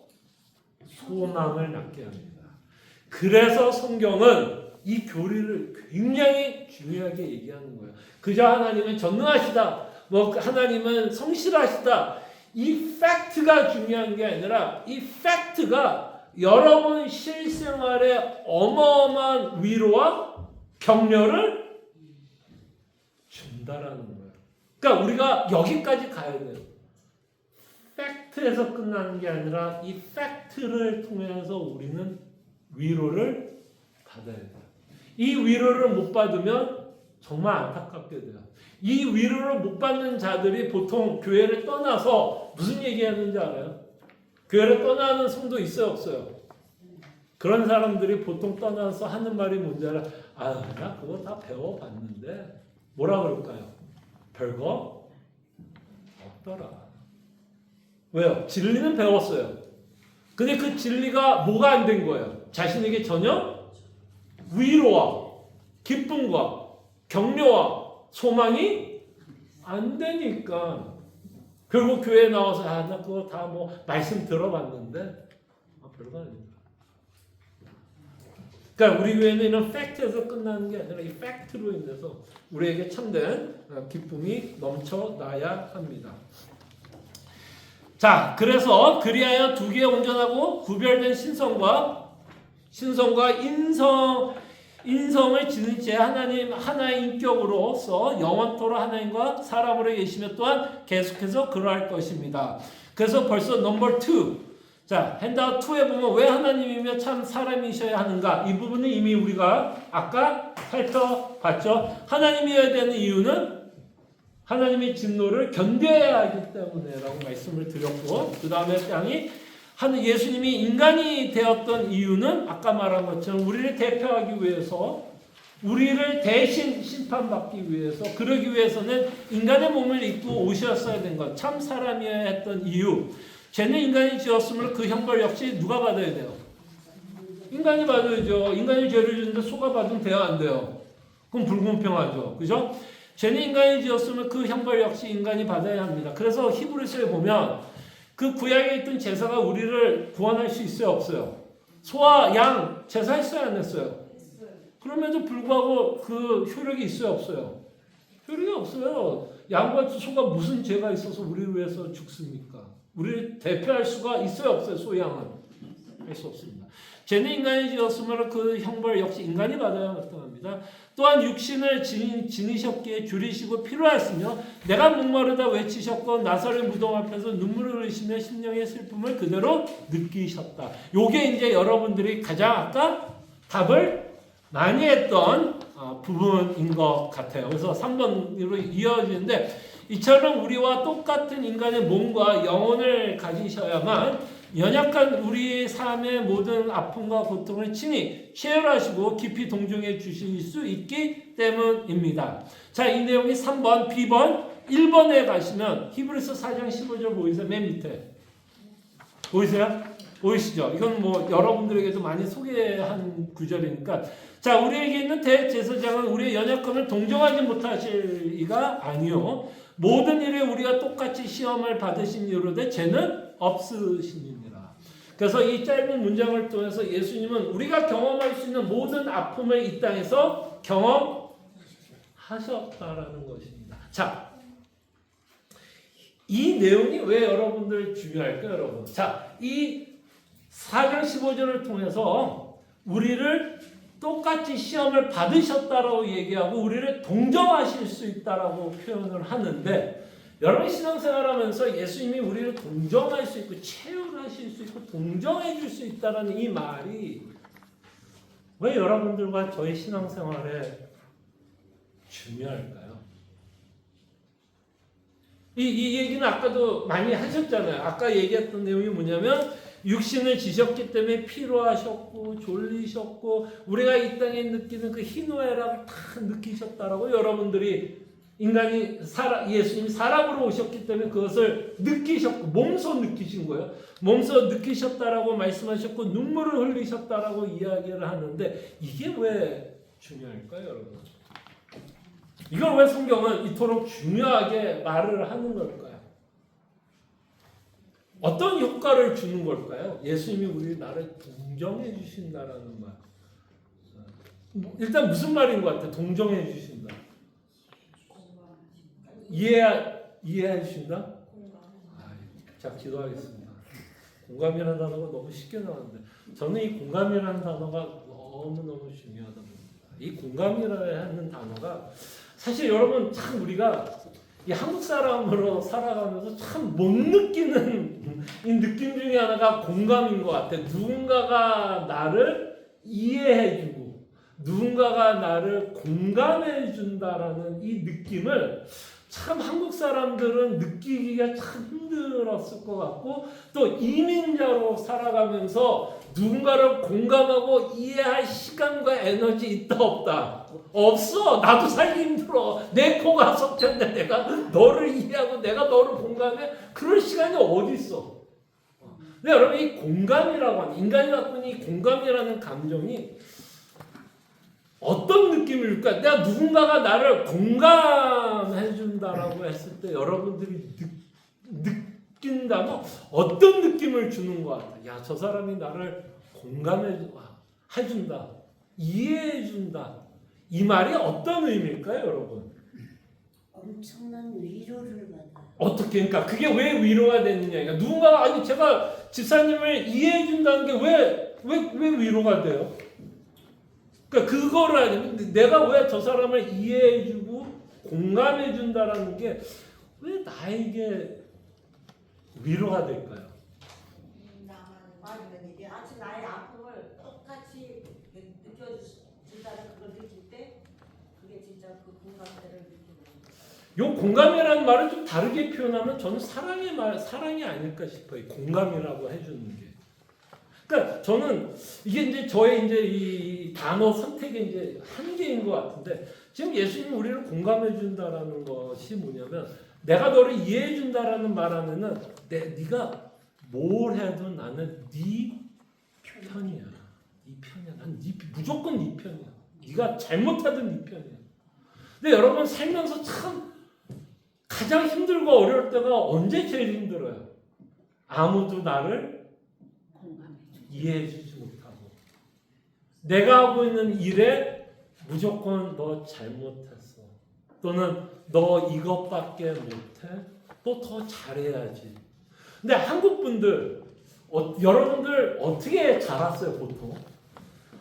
소망을 낳게 합니다. 그래서 성경은 이 교리를 굉장히 중요하게 얘기하는 거예요. 그저 하나님은 전능하시다, 뭐 하나님은 성실하시다, 이 팩트가 중요한 게 아니라 이 팩트가 여러분 실생활에 어마어마한 위로와 격려를 준다라는 거예요. 그러니까 우리가 여기까지 가야 돼요. 팩트에서 끝나는 게 아니라 이 팩트를 통해서 우리는 위로를 받아야 돼요. 이 위로를 못 받으면 정말 안타깝게 돼요. 이 위로를 못 받는 자들이 보통 교회를 떠나서 무슨 얘기하는지 알아요? 교회를 떠나는 성도 있어요, 없어요? 그런 사람들이 보통 떠나서 하는 말이 뭔지 알아? 아, 나 그거 다 배워봤는데 뭐라 그럴까요? 별거 없더라. 왜요? 진리는 배웠어요. 근데 그 진리가 뭐가 안 된 거예요? 자신에게 전혀 위로와 기쁨과 격려와 소망이 안 되니까 결국 교회에 나와서 나 그거 다 뭐 말씀 들어봤는데 별거 아닙니다. 그러니까 우리 교회는 이런 팩트에서 끝나는 게 아니라 이 팩트로 인해서 우리에게 참된 기쁨이 넘쳐나야 합니다. 자, 그래서 그리하여 두 개의 온전하고 구별된 신성과 인성을 지닌 제 하나님 하나의 인격으로서 영원토록 하나님과 사람으로 계시며 또한 계속해서 그러할 것입니다. 그래서 벌써 넘버 2. 자, 핸드아웃 2에 보면 왜 하나님이며 참 사람이셔야 하는가? 이 부분은 이미 우리가 아까 살펴봤죠. 하나님이어야 되는 이유는 하나님의 진노를 견뎌야 하기 때문에라고 말씀을 드렸고, 그 다음에 땅이 예수님이 인간이 되었던 이유는 아까 말한 것처럼 우리를 대표하기 위해서, 우리를 대신 심판받기 위해서, 그러기 위해서는 인간의 몸을 입고 오셨어야 된 것, 참 사람이어야 했던 이유. 죄는 인간이 지었으므로 그 형벌 역시 누가 받아야 돼요? 인간이 받아야죠. 인간이 죄를 지는데 소가 받으면 돼요, 안 돼요? 그럼 불공평하죠. 그죠? 죄는 인간이 지었으면 그 형벌 역시 인간이 받아야 합니다. 그래서 히브리서에 보면 그 구약에 있던 제사가 우리를 구원할 수 있어요, 없어요? 소와 양 제사했어요, 안 했어요? 그럼에도 불구하고 그 효력이 있어요, 없어요? 효력이 없어요. 양과 소가 무슨 죄가 있어서 우리를 위해서 죽습니까? 우리를 대표할 수가 있어요, 없어요? 소양은 할 수 없습니다. 죄는 인간이 지었으므로 그 형벌 역시 인간이 받아야 마땅합니다. 또한 육신을 지니셨기에 줄이시고 필요하였으며 내가 목마르다 외치셨고 나사렛 무덤 앞에서 눈물을 흘리시며 심령의 슬픔을 그대로 느끼셨다. 요게 이제 여러분들이 가장 아까 답을 많이 했던 부분인 것 같아요. 그래서 3번으로 이어지는데 이처럼 우리와 똑같은 인간의 몸과 영혼을 가지셔야만 연약한 우리의 삶의 모든 아픔과 고통을 친히 체열하시고 깊이 동정해 주실 수 있기 때문입니다. 자, 이 내용이 3번, B번, 1번에 가시면 히브리서 4장 15절 보이세요? 맨 밑에. 보이세요? 보이시죠? 이건 뭐 여러분들에게도 많이 소개한 구절이니까. 자, 우리에게 있는 대제사장은 우리의 연약함을 동정하지 못하실 이가 아니요. 모든 일에 우리가 똑같이 시험을 받으신 이유로되 죄는 없으시니라. 그래서 이 짧은 문장을 통해서 예수님은 우리가 경험할 수 있는 모든 아픔을 이 땅에서 경험하셨다라는 것입니다. 자, 이 내용이 왜 여러분들 중요할까요, 여러분? 자, 이 4장 15절을 통해서 우리를 똑같이 시험을 받으셨다라고 얘기하고 우리를 동정하실 수 있다라고 표현을 하는데, 여러분 신앙생활하면서 예수님이 우리를 동정할 수 있고 체험하실 수 있고 동정해 줄 수 있다는 이 말이 왜 여러분들과 저의 신앙생활에 중요할까요? 이 얘기는 아까도 많이 하셨잖아요. 아까 얘기했던 내용이 뭐냐면 육신을 지셨기 때문에 피로하셨고 졸리셨고 우리가 이 땅에 느끼는 그 희노애락을 다 느끼셨다라고 여러분들이 예수님이 사람으로 오셨기 때문에 그것을 느끼셨고 몸소 느끼신 거예요. 몸소 느끼셨다라고 말씀하셨고 눈물을 흘리셨다라고 이야기를 하는데 이게 왜 중요할까요, 여러분? 이걸 왜 성경은 이토록 중요하게 말을 하는 걸까요? 어떤 효과를 주는 걸까요? 예수님이 우리 나를 동정해 주신다라는 말. 일단 무슨 말인 것 같아? 동정해 주신다. 이해해 주신다? 자, 기도하겠습니다. 공감이라는 단어가 너무 쉽게 나왔는데 저는 이 공감이라는 단어가 너무너무 중요하다 봅니다. 이 공감이라는 단어가 사실 여러분 참 우리가 이 한국 사람으로 살아가면서 참 못 느끼는 이 느낌 중에 하나가 공감인 것 같아. 누군가가 나를 이해해주고 누군가가 나를 공감해 준다라는 이 느낌을 참 한국 사람들은 느끼기가 참 힘들었을 것 같고 또 이민자로 살아가면서 누군가를 공감하고 이해할 시간과 에너지 있다 없다? 없어. 나도 살기 힘들어. 내 코가 석혔는데 내가 너를 이해하고 내가 너를 공감해? 그럴 시간이 어디 있어? 근데 여러분 이 공감이라고 하는 인간이 갖고 있는 이 공감이라는 감정이 어떤 느낌일까? 내가 누군가가 나를 공감해 준다라고 했을 때 여러분들이 느낀다면 어떤 느낌을 주는 것 같아? 야, 저 사람이 나를 공감해 준다. 이해해 준다. 이 말이 어떤 의미일까요, 여러분? 엄청난 위로를 받아요. 어떻게? 그러니까 그게 왜 위로가 되느냐? 그러니까 누군가가 아니 제가 집사님을 이해해 준다는 게 왜 위로가 돼요? 그러니까 그거를 아니면 내가 왜 저 사람을 이해해주고 공감해준다라는 게 왜 나에게 위로가 될까요? 나만 이게 아직 나의 아픔을 똑같이 느껴준다는 그걸 느낄 때 그게 진짜 그 공감대를 느끼는 거예요. 요 공감이라는 말을 좀 다르게 표현하면 저는 사랑이 아닐까 싶어요. 공감이라고 해주는 게. 그러니까 저는 이게 이제 저의 이제 이 단어 선택의 이제 한계인 것 같은데 지금 예수님이 우리를 공감해 준다라는 것이 뭐냐면 내가 너를 이해해 준다라는 말 안에는 네가 뭘 해도 나는 네 편이야. 네 편이야. 난 무조건 네 편이야. 네가 잘못하든 네 편이야. 근데 여러분 살면서 참 가장 힘들고 어려울 때가 언제 제일 힘들어요? 아무도 나를 이해해주지 못하고 내가 하고 있는 일에 무조건 너 잘못했어 또는 너 이것밖에 못해 또 더 잘해야지. 근데 한국 분들 여러분들 어떻게 자랐어요? 보통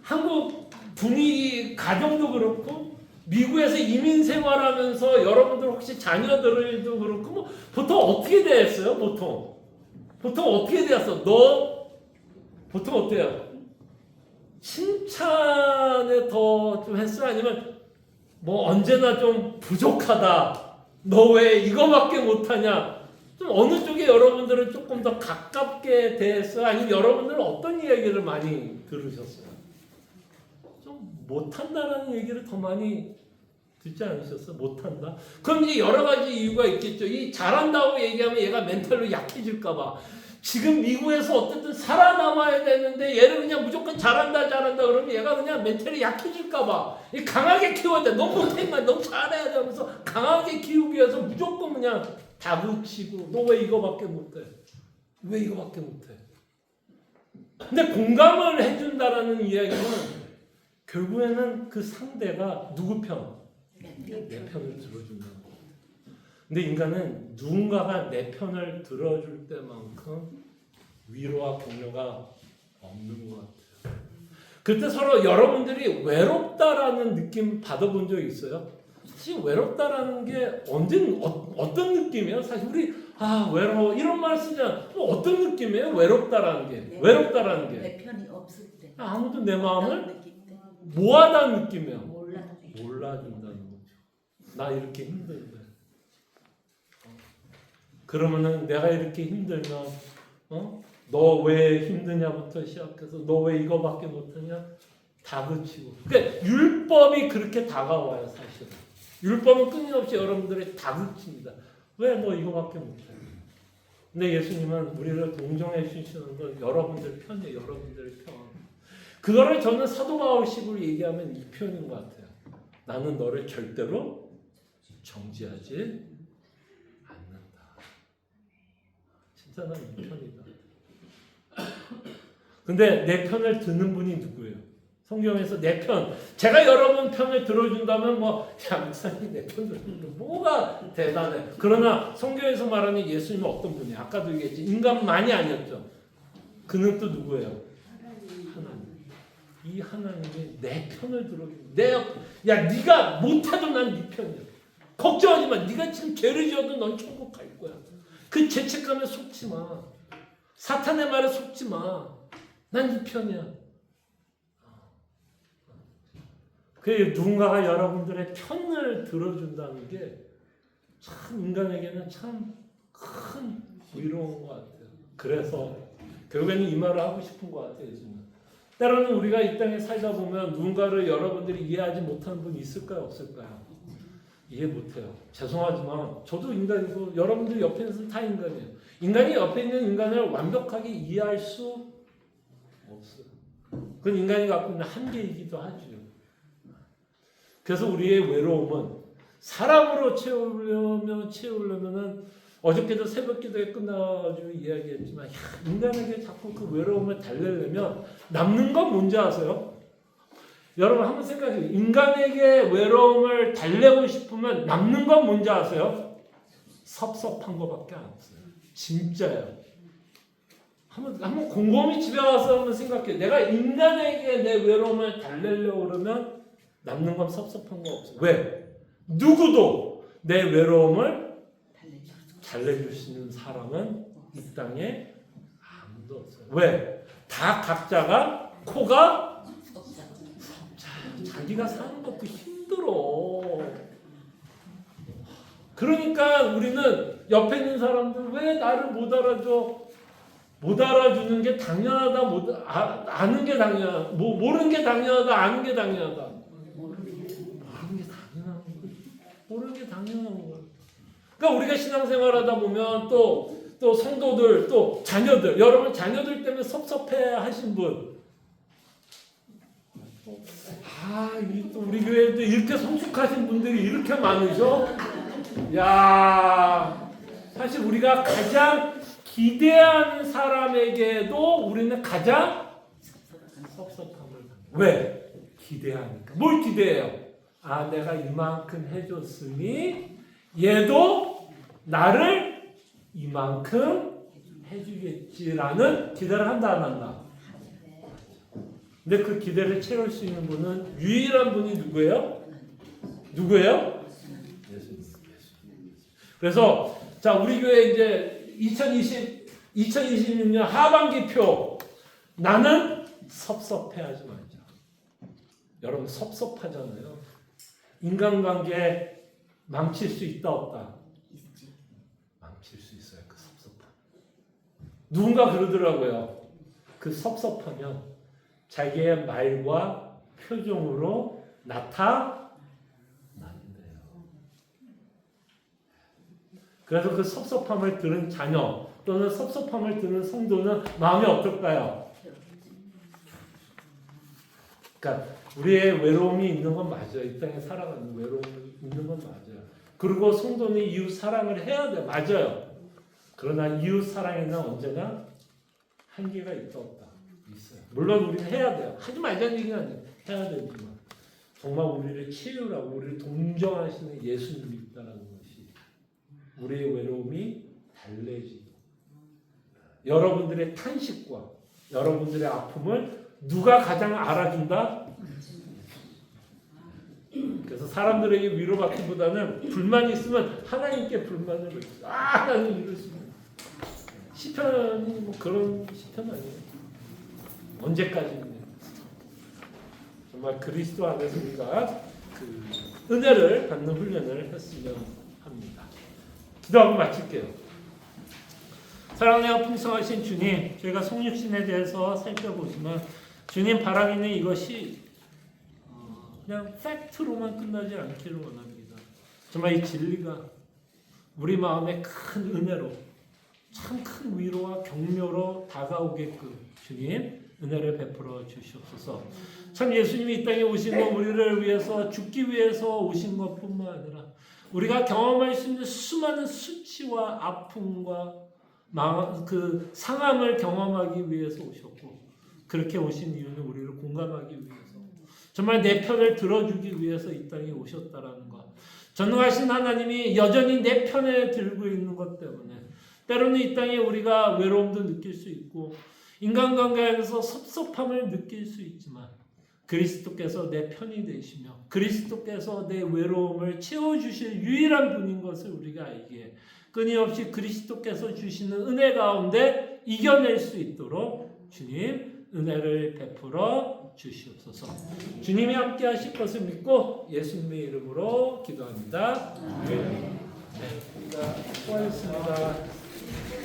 한국 분위기 가정도 그렇고 미국에서 이민 생활하면서 여러분들 혹시 자녀들도 그렇고 뭐 보통 어떻게 대했어요? 보통 어떻게 대했어? 너 보통 어때요? 칭찬에 더 좀 했어요? 아니면 뭐 언제나 좀 부족하다. 너 왜 이거밖에 못하냐? 좀 어느 쪽에 여러분들은 조금 더 가깝게 대했어요? 아니면 여러분들은 어떤 이야기를 많이 들으셨어요? 좀 못한다라는 얘기를 더 많이 듣지 않으셨어요? 못한다? 그럼 이제 여러 가지 이유가 있겠죠. 이 잘한다고 얘기하면 얘가 멘탈로 약해질까 봐. 지금 미국에서 어쨌든 살아남아야 되는데 얘를 그냥 무조건 잘한다 그러면 얘가 그냥 멘탈이 약해질까 봐 강하게 키워야 돼. 너 못해만 너 잘해야 돼 하면서 강하게 키우기 위해서 무조건 그냥 다그치고 너 왜 이거밖에 못해? 왜 이거밖에 못해? 근데 공감을 해준다라는 이야기는 결국에는 그 상대가 누구 편? 내 편을 들어준다는 거. 근데 인간은 누군가가 내 편을 들어줄 때만큼 위로와 공유가 없는 것 같아요. 그때 서로 여러분들이 외롭다라는 느낌 받아본 적 있어요? 사실 외롭다라는 게 어떤 느낌이에요? 사실 우리 외로워 이런 말 쓰잖아. 어떤 느낌이에요? 외롭다라는 게. 외롭다라는 게. 내 편이 없을 때 아무도 내 마음을 느낄 때 모아다는 느낌이에요. 몰라준다는 거죠. 나 이렇게 힘든데. 그러면은 내가 이렇게 힘들면 너 왜 힘드냐부터 시작해서 너 왜 이거밖에 못하냐 다그치고. 그러니까 율법이 그렇게 다가와요. 사실은 율법은 끊임없이 여러분들을 다그칩니다. 왜 너 이거밖에 못해? 근데 예수님은 우리를 동정해 주시는 건 여러분들 편이에요. 여러분들 편. 그거를 저는 사도 바울식으로 얘기하면 이 표현인 것 같아요. 나는 너를 절대로 정죄하지 않는다. 진짜 진짜 난 이 편이다. 근데 내 편을 듣는 분이 누구예요? 성경에서 내 편, 제가 여러분 편을 들어준다면 야 목사님 내 편 들어주는 게 뭐가 대단해. 그러나 성경에서 말하는 예수님은 어떤 분이에요? 아까도 얘기했지, 인간만이 아니었죠. 그는 또 누구예요? 하나님. 이 하나님이 내 편을 들어주는, 네가 못해도 난 네 편이야. 걱정하지 마. 네가 지금 죄를 지어도 넌 천국 갈 거야. 그 죄책감에 속지 마. 사탄의 말에 속지 마. 난 네 편이야. 그 누군가가 여러분들의 편을 들어준다는 게 참 인간에게는 참 큰 위로인 것 같아요. 그래서 결국에는 이 말을 하고 싶은 것 같아요. 예수님. 때로는 우리가 이 땅에 살다 보면 누군가를 여러분들이 이해하지 못하는 분이 있을까요? 없을까요? 이해 못해요. 죄송하지만 저도 인간이고 여러분들 옆에 있는 다 인간이에요. 인간이 옆에 있는 인간을 완벽하게 이해할 수 없어요. 그건 인간이 갖고 있는 한계이기도 하죠. 그래서 우리의 외로움은 사람으로 채우려면은 어저께도 새벽기도에 끝나가지고 이야기했지만 인간에게 자꾸 그 외로움을 달래려면 남는 건 뭔지 아세요? 여러분 한번 생각해요. 인간에게 외로움을 달래고 싶으면 남는 건 뭔지 아세요? 섭섭한 거밖에 안 없어요. 진짜예요. 한번 곰곰이 집에 와서 한번 생각해요. 내가 인간에게 내 외로움을 달래려고 그러면 남는 건 섭섭한 거 없어요. 왜? 누구도 내 외로움을 달래줄 수 있는 사람은 이 땅에 아무도 없어요. 왜? 다 각자가 코가 자기가 사는 것도 힘들어. 그러니까 우리는 옆에 있는 사람들 왜 나를 못 알아줘? 못 알아주는 게 당연하다. 아는 게 당연하다. 모르는 게 당연하다. 아는 게 당연하다. 모르는 게 당연한 거야. 그러니까 우리가 신앙생활하다 보면 또 성도들, 또 자녀들, 여러분 자녀들 때문에 섭섭해 하신 분. 또 우리 교회도 이렇게 성숙하신 분들이 이렇게 많으셔? 야, 사실 우리가 가장 기대하는 사람에게도 우리는 가장 섭섭함을 받는. 왜? 기대하니까. 뭘 기대해요? 내가 이만큼 해줬으니 얘도 나를 이만큼 해주겠지라는 기대를 한다 안 한다? 근데 그 기대를 채울 수 있는 분은 유일한 분이 누구예요? 누구예요? 예수님. 그래서 자 우리 교회 이제 2026년 하반기표 나는 섭섭해하지 말자. 여러분 섭섭하잖아요. 인간관계 망칠 수 있다 없다? 망칠 수 있어요. 그 섭섭함. 누군가 그러더라고요. 그 섭섭하면 자기의 말과 표정으로 나타난대요. 그래서 그 섭섭함을 들은 자녀 또는 섭섭함을 들은 성도는 마음이 어떨까요? 그러니까 우리의 외로움이 있는 건 맞아요. 이 땅에 살아가는 외로움이 있는 건 맞아요. 그리고 성도는 이웃 사랑을 해야 돼요. 맞아요. 그러나 이웃 사랑에는 언제나 한계가 있다 없다. 있어요. 물론 우리는 해야 돼요. 하지 말자는 얘기는 아니에요. 해야 되지만 정말 우리를 치유라고 우리를 동정하시는 예수님이 있다는 것이 우리의 외로움이 달래지고 여러분들의 탄식과 여러분들의 아픔을 누가 가장 알아준다? 그래서 사람들에게 위로받기보다는 불만이 있으면 하나님께 불만을 넣죠. 하나님 이러시면 시편이 뭐 그런 시편 아니에요. 언제까지는 정말 그리스도 안에서 우리가 그 은혜를 받는 훈련을 했으면 합니다. 기도하고 마칠게요. 사랑하여 풍성하신 주님, 저희가 성육신에 대해서 살펴보지만 주님 바라기는 이것이 그냥 팩트로만 끝나지 않기를 원합니다. 정말 이 진리가 우리 마음에 큰 은혜로 참 큰 위로와 격려로 다가오게끔 주님 은혜를 베풀어 주시옵소서. 참 예수님이 이 땅에 오신 건 우리를 위해서 죽기 위해서 오신 것뿐만 아니라 우리가 경험할 수 있는 수많은 수치와 아픔과 그 상함을 경험하기 위해서 오셨고 그렇게 오신 이유는 우리를 공감하기 위해서 정말 내 편을 들어주기 위해서 이 땅에 오셨다라는 것. 전능하신 하나님이 여전히 내 편에 들고 있는 것 때문에 때로는 이 땅에 우리가 외로움도 느낄 수 있고 인간관계에서 섭섭함을 느낄 수 있지만 그리스도께서 내 편이 되시며 그리스도께서 내 외로움을 채워주실 유일한 분인 것을 우리가 알기에 끊임없이 그리스도께서 주시는 은혜 가운데 이겨낼 수 있도록 주님 은혜를 베풀어 주시옵소서. 주님이 함께 하실 것을 믿고 예수님의 이름으로 기도합니다. 네, 우리가 수고하셨습니다.